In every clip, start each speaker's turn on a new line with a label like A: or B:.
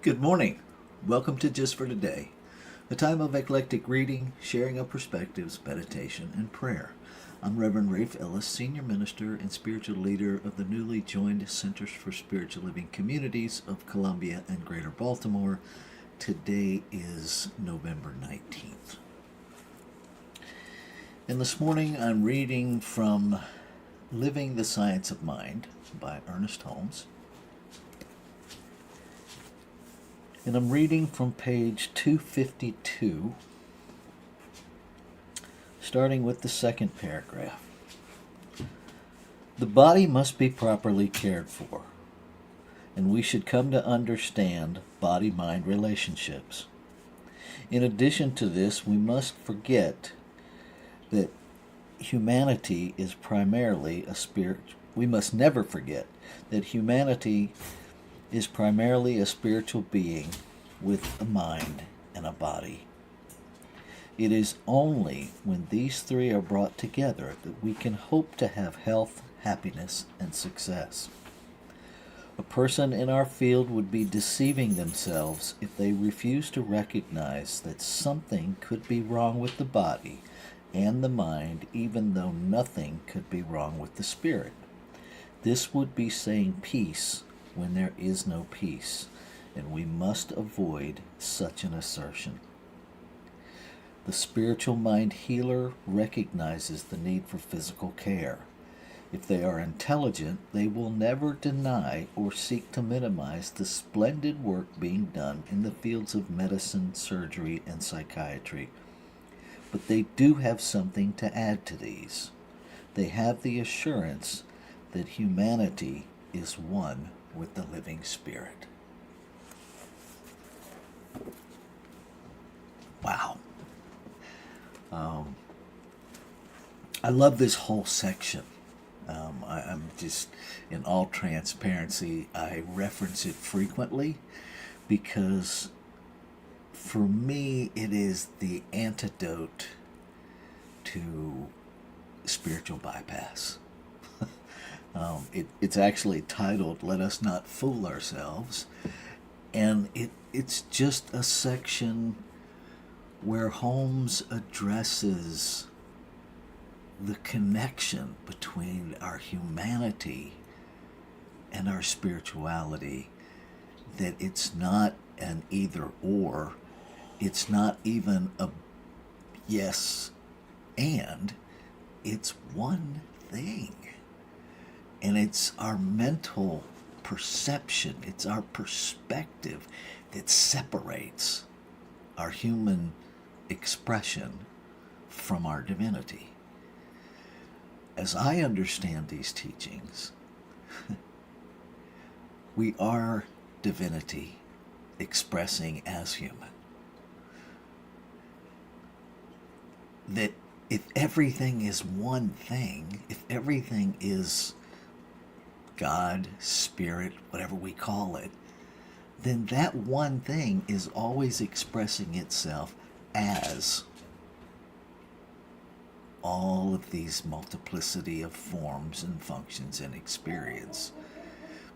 A: Good morning. Welcome to Just for Today, a time of eclectic reading, sharing of perspectives, meditation, and prayer. I'm Reverend Rafe Ellis, Senior Minister and Spiritual Leader of the newly joined Centers for Spiritual Living Communities of Columbia and Greater Baltimore. Today is November 19th. And this morning I'm reading from Living the Science of Mind by Ernest Holmes. And I'm reading from page 252, starting with the second paragraph. The body must be properly cared for, and we should come to understand body-mind relationships. In addition to this, we must forget that humanity is primarily a spirit. We must never forget that humanity is primarily a spiritual being with a mind and a body. It is only when these three are brought together that we can hope to have health, happiness, and success. A person in our field would be deceiving themselves if they refuse to recognize that something could be wrong with the body and the mind, even though nothing could be wrong with the spirit. This would be saying peace when there is no peace, and we must avoid such an assertion. The spiritual mind healer recognizes the need for physical care. If they are intelligent, they will never deny or seek to minimize the splendid work being done in the fields of medicine, surgery, and psychiatry. But they do have something to add to these. They have the assurance that humanity is one with the living spirit. Wow. I love this whole section. I'm just, in all transparency, I reference it frequently because for me it is the antidote to spiritual bypass. It's actually titled "Let Us Not Fool Ourselves," and it's just a section where Holmes addresses the connection between our humanity and our spirituality, that it's not an either or, it's not even a yes and, it's one thing. And it's our mental perception, it's our perspective that separates our human expression from our divinity. As I understand these teachings, we are divinity expressing as human. That if everything is one thing, if everything is God, Spirit, whatever we call it, then that one thing is always expressing itself as all of these multiplicity of forms and functions and experience,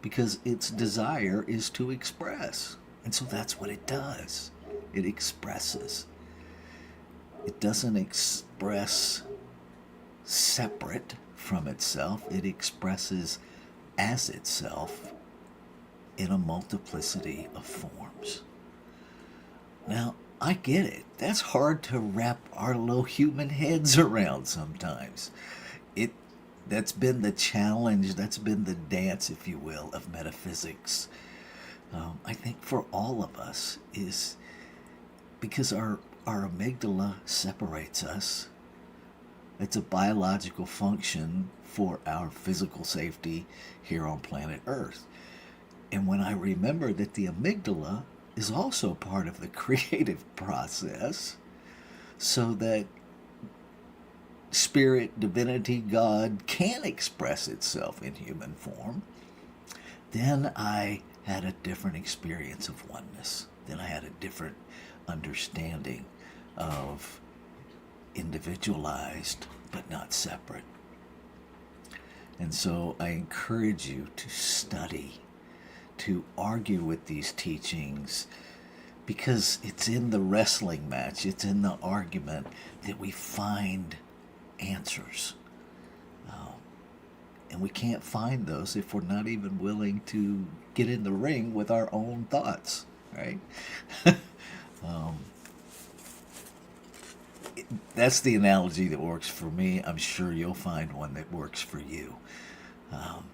A: because its desire is to express. And so that's what it does. It expresses. It doesn't express separate from itself. It expresses as itself in a multiplicity of forms. Now, I get it. That's hard to wrap our little human heads around sometimes. That's been the challenge, that's been the dance, if you will, of metaphysics. I think for all of us is because our amygdala separates us. It's a biological function for our physical safety here on planet Earth. And when I remember that the amygdala is also part of the creative process, so that spirit, divinity, God can express itself in human form, then I had a different experience of oneness. Then I had a different understanding of individualized but not separate. And so I encourage you to study to argue with these teachings, because it's in the wrestling match, it's in the argument that we find answers. And we can't find those if we're not even willing to get in the ring with our own thoughts, right? um, that's the analogy that works for me. I'm sure you'll find one that works for you. Um,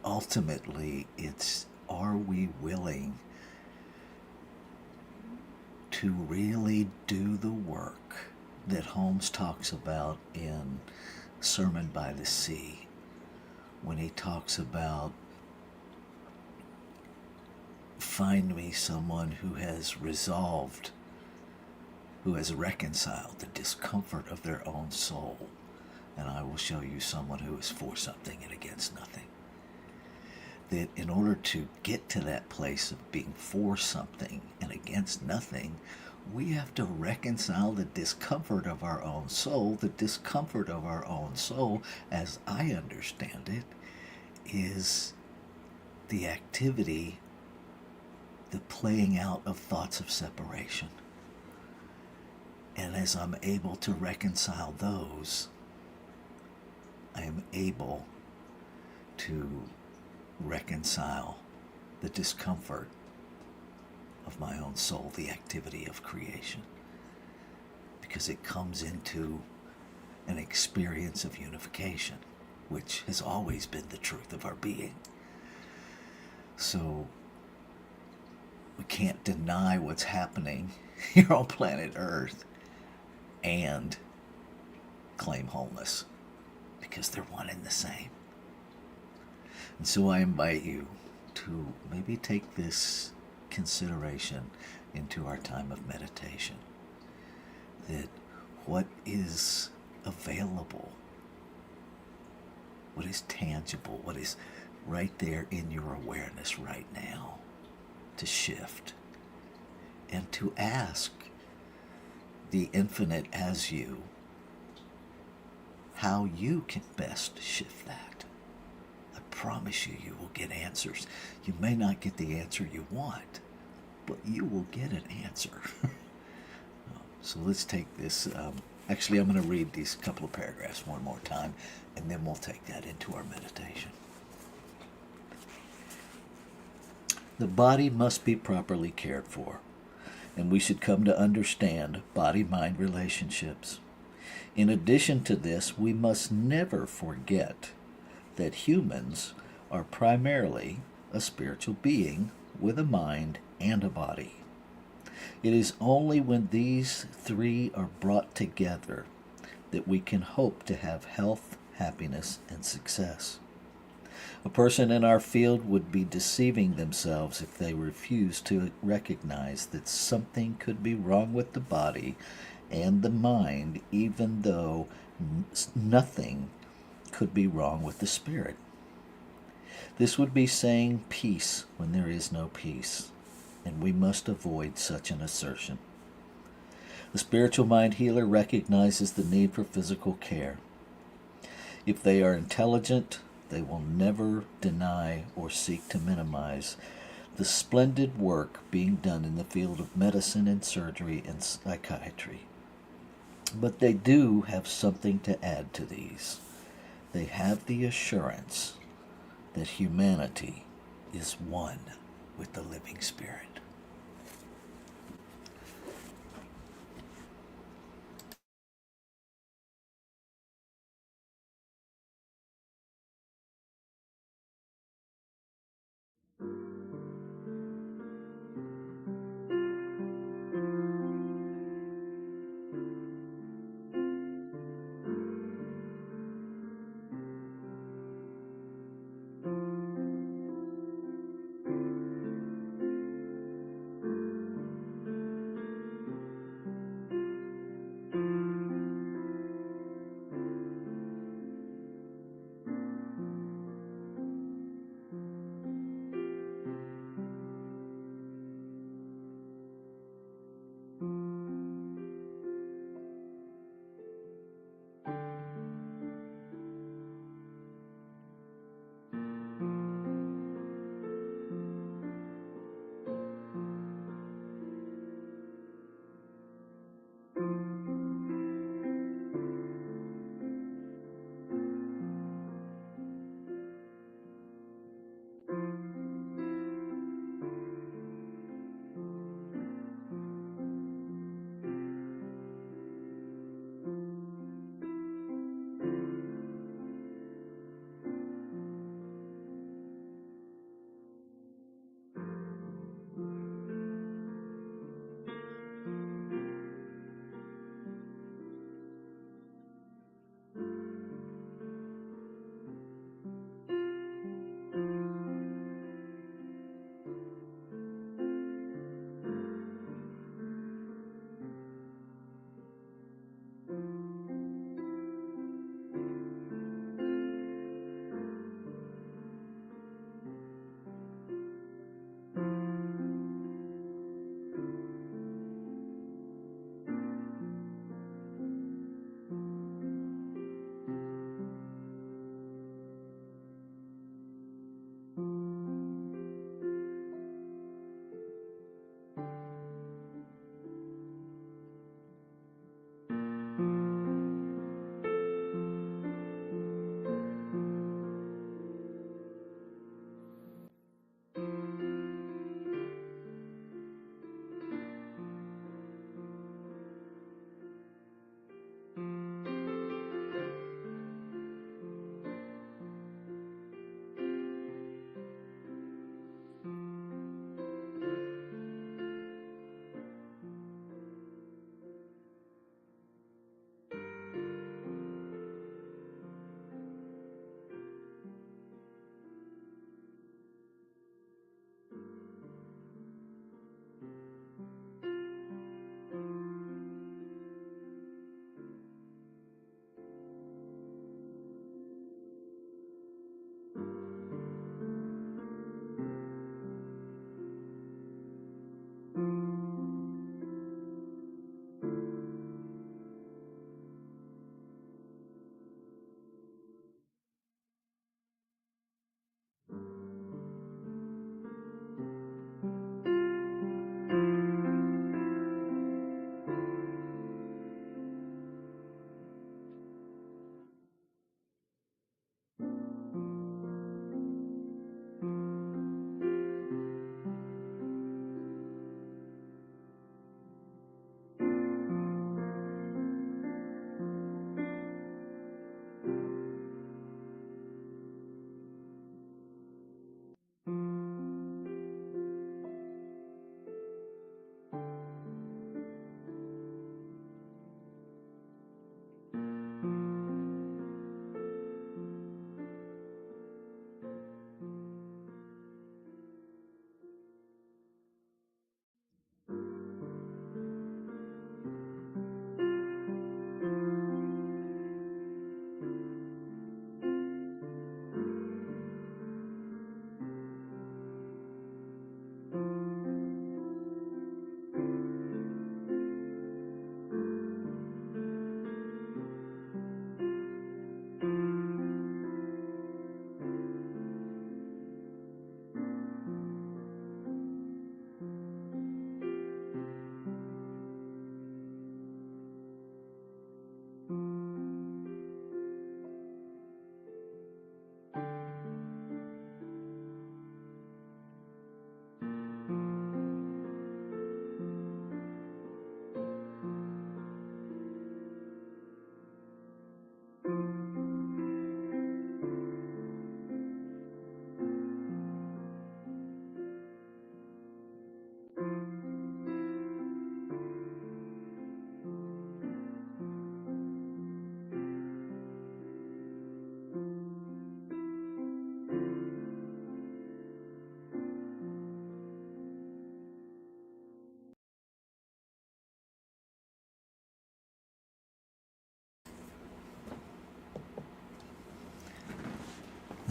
A: Ultimately, it's, are we willing to really do the work that Holmes talks about in Sermon by the Sea, when he talks about, find me someone who has resolved, who has reconciled the discomfort of their own soul, and I will show you someone who is for something and against nothing. That in order to get to that place of being for something and against nothing, we have to reconcile the discomfort of our own soul. The discomfort of our own soul, as I understand it, is the activity, the playing out of thoughts of separation. And as I'm able to reconcile those, I am able to reconcile the discomfort of my own soul, the activity of creation, because it comes into an experience of unification, which has always been the truth of our being. So we can't deny what's happening here on planet Earth and claim wholeness, because they're one and the same. And so I invite you to maybe take this consideration into our time of meditation. That what is available, what is tangible, what is right there in your awareness right now, to shift and to ask the infinite as you how you can best shift that. I promise you, you will get answers. You may not get the answer you want, but you will get an answer. So let's take this. Actually, I'm going to read these couple of paragraphs one more time, and then we'll take that into our meditation. The body must be properly cared for, and we should come to understand body-mind relationships. In addition to this, we must never forget that humans are primarily a spiritual being with a mind and a body. It is only when these three are brought together that we can hope to have health, happiness, and success. A person in our field would be deceiving themselves if they refused to recognize that something could be wrong with the body and the mind, even though nothing could be wrong with the spirit. This would be saying peace when there is no peace, and we must avoid such an assertion. The spiritual mind healer recognizes the need for physical care. If they are intelligent, they will never deny or seek to minimize the splendid work being done in the field of medicine and surgery and psychiatry. But they do have something to add to these. They have the assurance that humanity is one with the living spirit.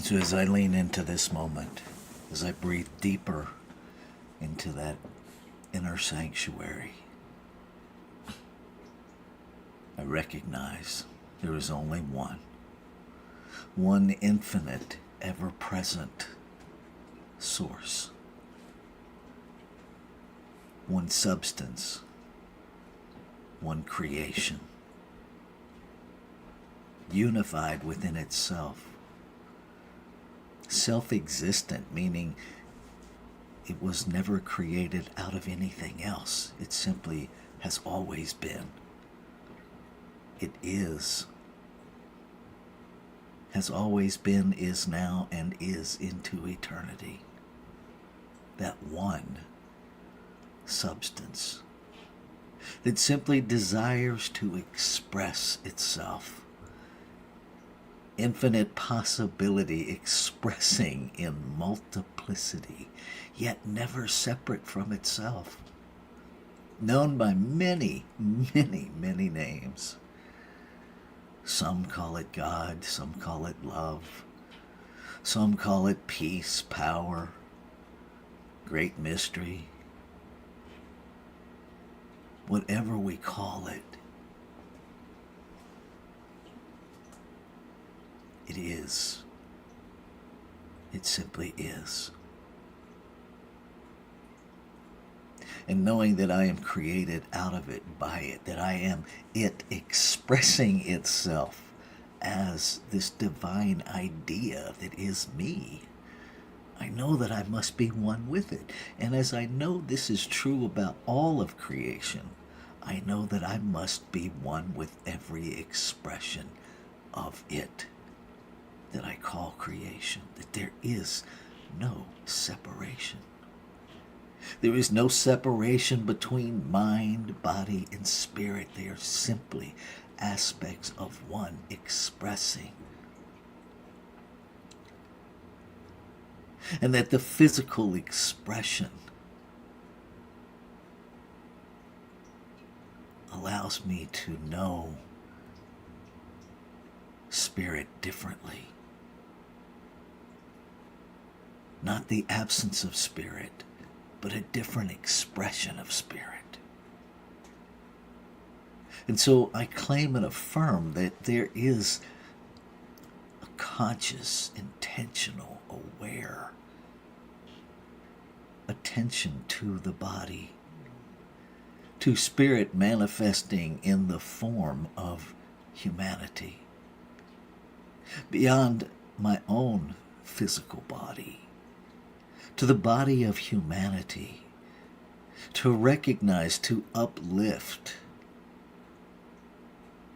A: So as I lean into this moment, as I breathe deeper into that inner sanctuary, I recognize there is only one infinite, ever-present source, one substance, one creation, unified within itself, self-existent, meaning it was never created out of anything else. It simply has always been. It is. Has always been, is now, and is into eternity. That one substance that simply desires to express itself. Infinite possibility expressing in multiplicity, yet never separate from itself. Known by many, many, many names. Some call it God, some call it love, some call it peace, power, great mystery. Whatever we call it, it is. It simply is. And knowing that I am created out of it, by it, that I am it expressing itself as this divine idea that is me, I know that I must be one with it. And as I know this is true about all of creation, I know that I must be one with every expression of it that I call creation, that there is no separation. There is no separation between mind, body, and spirit. They are simply aspects of one expressing. And that the physical expression allows me to know spirit differently. Not the absence of spirit, but a different expression of spirit. And so I claim and affirm that there is a conscious, intentional, aware attention to the body, to spirit manifesting in the form of humanity, beyond my own physical body, to the body of humanity, to recognize, to uplift,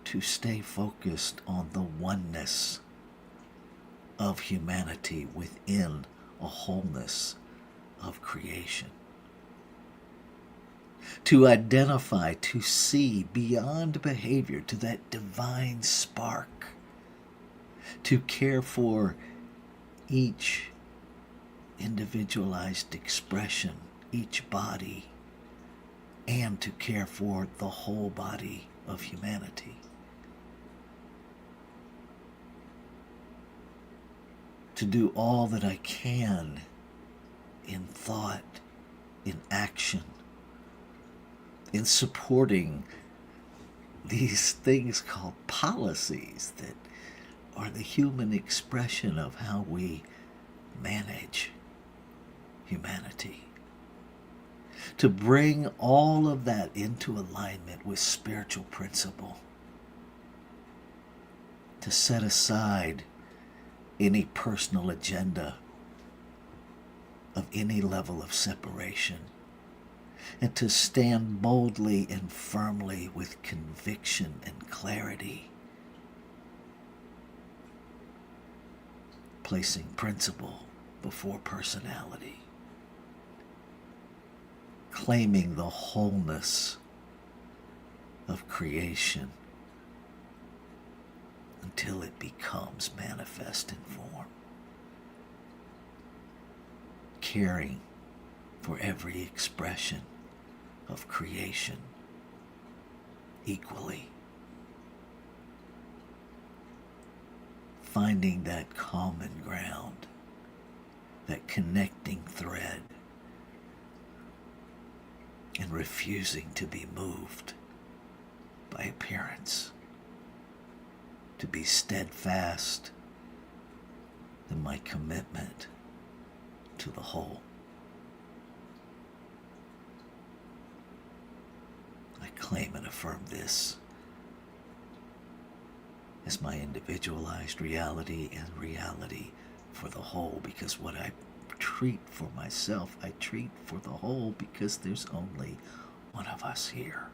A: to stay focused on the oneness of humanity within a wholeness of creation. To identify, to see beyond behavior, to that divine spark, to care for each individualized expression, each body, and to care for the whole body of humanity. To do all that I can in thought, in action, in supporting these things called policies that are the human expression of how we manage humanity. To bring all of that into alignment with spiritual principle. To set aside any personal agenda of any level of separation. And to stand boldly and firmly with conviction and clarity. Placing principle before personality. Claiming the wholeness of creation until it becomes manifest in form. Caring for every expression of creation equally. finding that common ground, that connecting thread, and refusing to be moved by appearance, to be steadfast in my commitment to the whole. I claim and affirm this as my individualized reality and reality for the whole, because what I treat for myself, I treat for the whole, because there's only one of us here.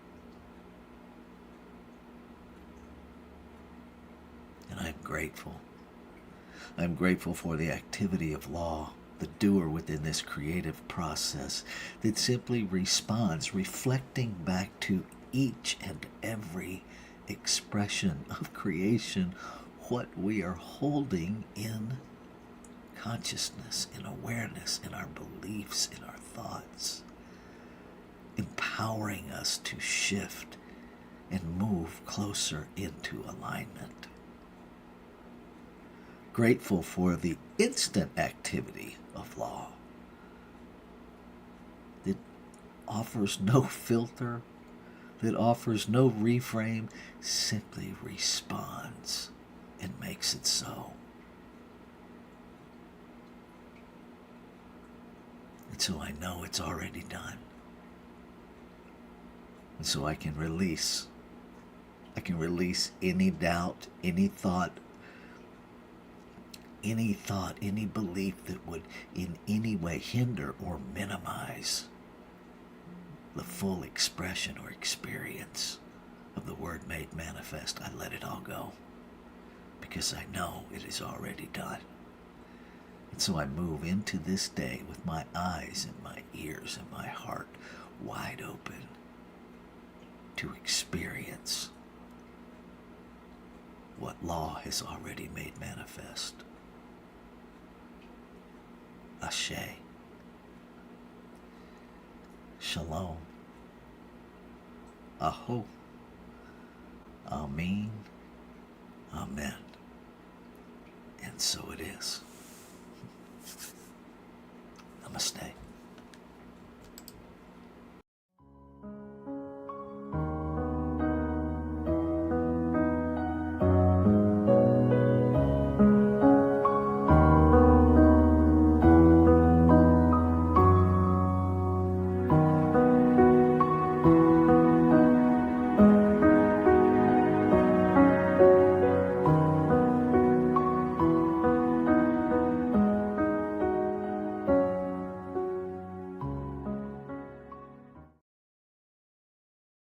A: And I'm grateful. I'm grateful for the activity of law, the doer within this creative process that simply responds, reflecting back to each and every expression of creation what we are holding in consciousness, in awareness, in our beliefs, in our thoughts, empowering us to shift and move closer into alignment. Grateful for the instant activity of law that offers no filter, that offers no reframe, simply responds and makes it so. And so I know it's already done. And so I can release any doubt, any thought, any belief that would in any way hinder or minimize the full expression or experience of the Word made manifest. I let it all go because I know it is already done. And so I move into this day with my eyes and my ears and my heart wide open to experience what law has already made manifest. Ashe. Shalom. Aho. Amen. Amen. And so it is. Namaste.